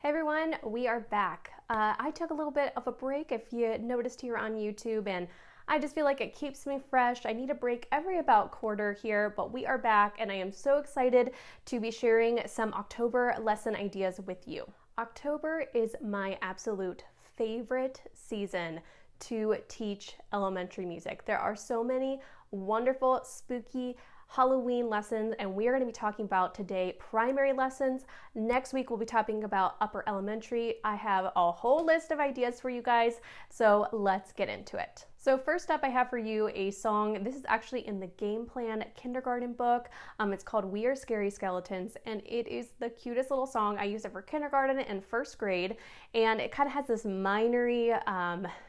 Hey everyone, we are back. I took a little bit of a break if you noticed here on YouTube, and I just feel like it keeps me fresh. I need a break every about quarter here, but we are back and I am so excited to be sharing some October lesson ideas with you. October is my absolute favorite season to teach elementary music. There are so many wonderful, spooky, Halloween lessons, and we are going to be talking about today primary lessons. Next week we'll be talking about upper elementary. I have a whole list of ideas for you guys, so let's get into it. So first up, I have for you a song. This is actually in the Game Plan kindergarten book. It's called We Are Scary Skeletons, and it is the cutest little song. I used it for kindergarten and first grade, and it kind of has this minery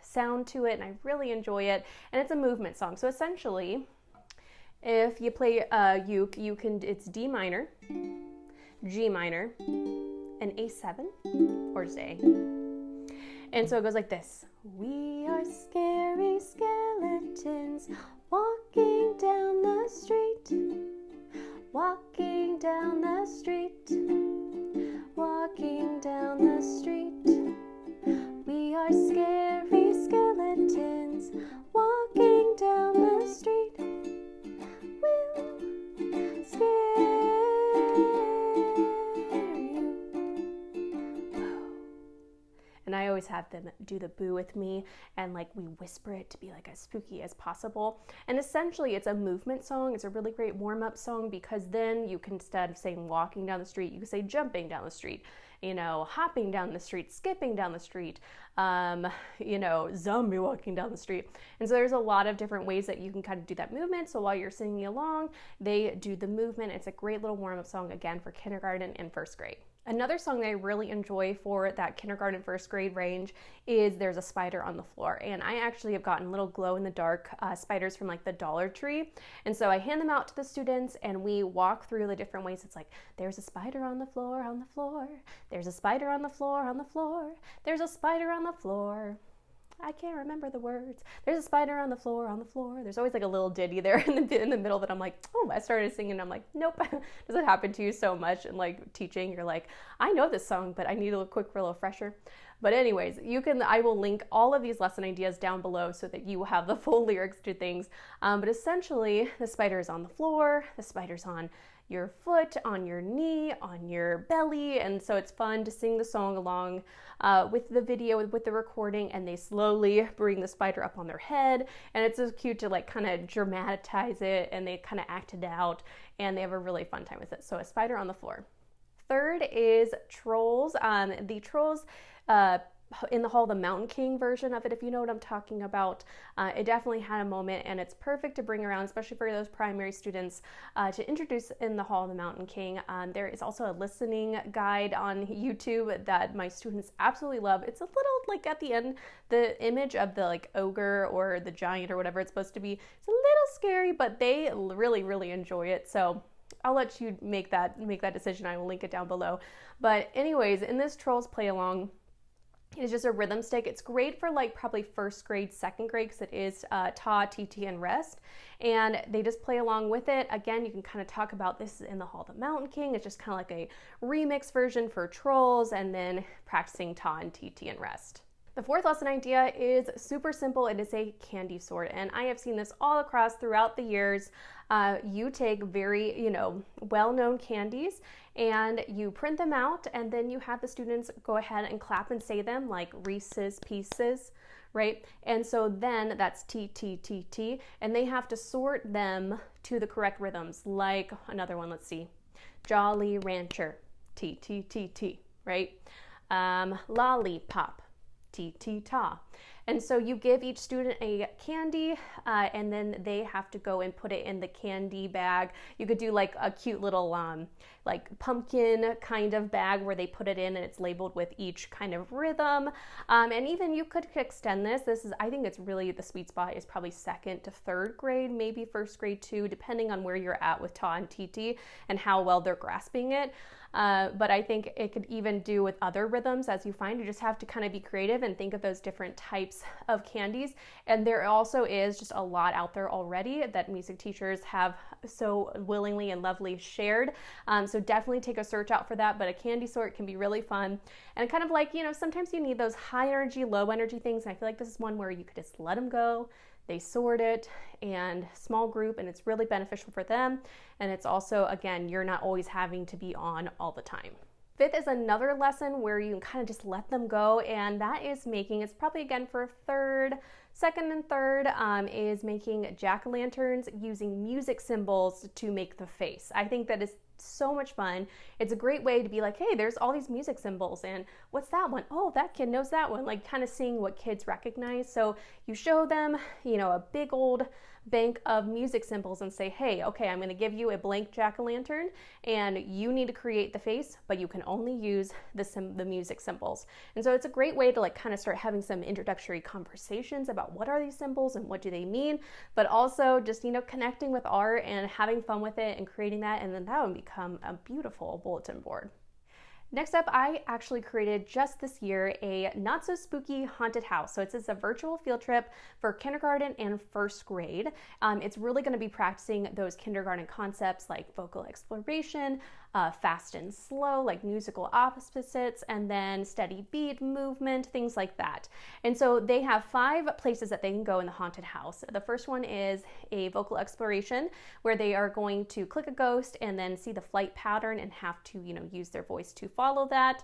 sound to it, and I really enjoy it, and it's a movement song. So essentially, if you play uke, it's D minor, G minor, and A7, or just A. And so it goes like this. We are scary skeletons walking down the street, walking down the street, walking down the street. We are scary skeletons walking down the street. We'll scare you. And I always have them do the boo with me, and like we whisper it to be like as spooky as possible. And essentially it's a movement song. It's a really great warm-up song because then you can, instead of saying walking down the street, you can say jumping down the street, hopping down the street, skipping down the street, zombie walking down the street. And so there's a lot of different ways that you can kind of do that movement. So while you're singing along, they do the movement. It's a great little warm-up song, again, for kindergarten and first grade. Another song that I really enjoy for that kindergarten, first grade range is There's a Spider on the Floor. And I actually have gotten little glow-in-the-dark spiders from like the Dollar Tree. And so I hand them out to the students and we walk through the different ways. It's like, there's a spider on the floor, on the floor. There's a spider on the floor, on the floor. There's a spider on the floor. I can't remember the words. There's a spider on the floor, on the floor. There's always like a little ditty there in the middle that I'm like, oh, I started singing and I'm like, nope. Does it happen to you so much in like teaching? You're like, I know this song, but I need a quick refresher. But anyways, I will link all of these lesson ideas down below so that you will have the full lyrics to things. But essentially, the spider is on the floor, the spider's on your foot, on your knee, on your belly, and so it's fun to sing the song along with the video, with the recording, and they slowly bring the spider up on their head, and it's so cute to like kind of dramatize it, and they kind of act it out, and they have a really fun time with it. So a spider on the floor. Third is Trolls. The Trolls in the Hall of the Mountain King version of it, if you know what I'm talking about. It definitely had a moment, and it's perfect to bring around, especially for those primary students, to introduce in the Hall of the Mountain King. There is also a listening guide on YouTube that my students absolutely love. It's a little like at the end, the image of the like ogre or the giant or whatever it's supposed to be. It's a little scary, but they really, really enjoy it. So I'll let you make that decision. I will link it down below. But anyways, in this Trolls play along, it is just a rhythm stick. It's great for like probably first grade, second grade, because it is ta, TT, and rest. And they just play along with it. Again, you can kind of talk about this in the Hall of the Mountain King. It's just kind of like a remix version for Trolls, and then practicing ta and TT and rest. The fourth lesson idea is super simple. It is a candy sword, and I have seen this all across throughout the years. You take very, well-known candies and you print them out, and then you have the students go ahead and clap and say them like Reese's Pieces, right? And so then that's T, T, T, T, and they have to sort them to the correct rhythms. Like another one, let's see, Jolly Rancher, T, T, T, T, right? Lollipop, T, T, ta. And so you give each student a candy, and then they have to go and put it in the candy bag. You could do like a cute little like pumpkin kind of bag where they put it in and it's labeled with each kind of rhythm. And even you could extend this. I think it's really, the sweet spot is probably second to third grade, maybe first grade too, depending on where you're at with ta and TT and how well they're grasping it. But I think it could even do with other rhythms as you find. You just have to kind of be creative and think of those different types types of candies, and there also is just a lot out there already that music teachers have so willingly and lovely shared. So definitely take a search out for that, but a candy sort can be really fun. And kind of like, you know, sometimes you need those high energy, low energy things, and I feel like this is one where you could just let them go. They sort it, and small group, and it's really beneficial for them. And it's also, again, you're not always having to be on all the time. Fifth is another lesson where you can kind of just let them go, and that is making, it's probably again for second and third, is making jack-o'-lanterns using music symbols to make the face. I think that is so much fun. It's a great way to be like, hey, there's all these music symbols, and what's that one? Oh, that kid knows that one. Like kind of seeing what kids recognize. So you show them, you know, a big old bank of music symbols and say, hey, okay, I'm going to give you a blank jack-o'-lantern and you need to create the face, but you can only use the music symbols. And so it's a great way to like kind of start having some introductory conversations about what are these symbols and what do they mean, but also just, you know, connecting with art and having fun with it and creating that, and then that would become a beautiful bulletin board. Next up, I actually created just this year a not so spooky haunted house. So it's a virtual field trip for kindergarten and first grade. It's really going to be practicing those kindergarten concepts like vocal exploration, fast and slow, like musical opposites, and then steady beat movement, things like that. And so they have 5 places that they can go in the haunted house. The first one is a vocal exploration where they are going to click a ghost and then see the flight pattern and have to, you know, use their voice to follow that.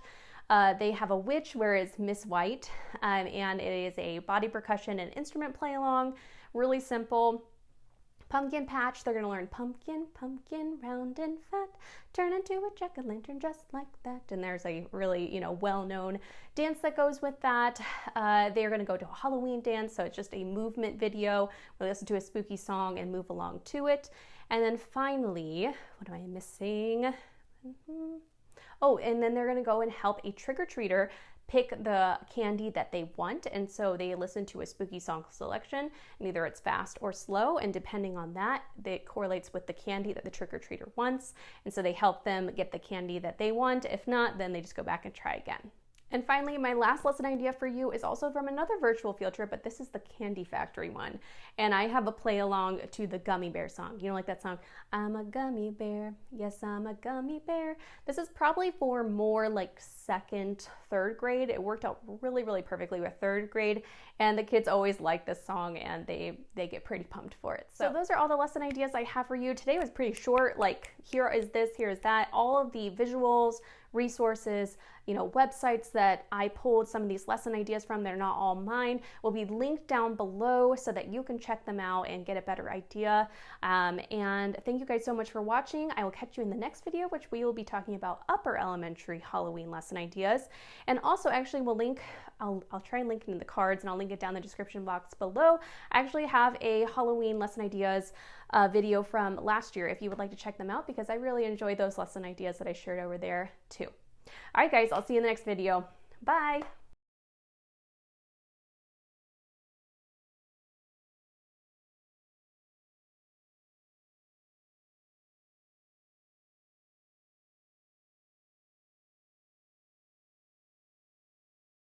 They have a witch where it's Miss White, and it is a body percussion and instrument play along, really simple. Pumpkin patch, they're gonna learn pumpkin, pumpkin, round and fat, turn into a jack-o'-lantern just like that. And there's a really, you know, well-known dance that goes with that. They're gonna go to a Halloween dance, so it's just a movement video where they listen to a spooky song and move along to it. And then finally, what am I missing? Oh, and then they're gonna go and help a trick-or-treater pick the candy that they want, and so they listen to a spooky song selection, and either it's fast or slow, and depending on that, it correlates with the candy that the trick-or-treater wants, and so they help them get the candy that they want. If not, then they just go back and try again. And finally, my last lesson idea for you is also from another virtual field trip, but this is the Candy Factory one. And I have a play along to the Gummy Bear song. You know, like that song, I'm a gummy bear, yes, I'm a gummy bear. This is probably for more like second, third grade. It worked out really, really perfectly with third grade. And the kids always like this song, and they get pretty pumped for it. So those are all the lesson ideas I have for you. Today was pretty short, like here is this, here is that. All of the visuals, resources, you know, websites that I pulled some of these lesson ideas from, they're not all mine, will be linked down below so that you can check them out and get a better idea. And thank you guys so much for watching. I will catch you in the next video, which we will be talking about upper elementary Halloween lesson ideas. And also actually we'll link, I'll try and link it in the cards, and I'll link it down in the description box below. I actually have a Halloween lesson ideas video from last year if you would like to check them out, because I really enjoyed those lesson ideas that I shared over there too. All right, guys, I'll see you in the next video. Bye.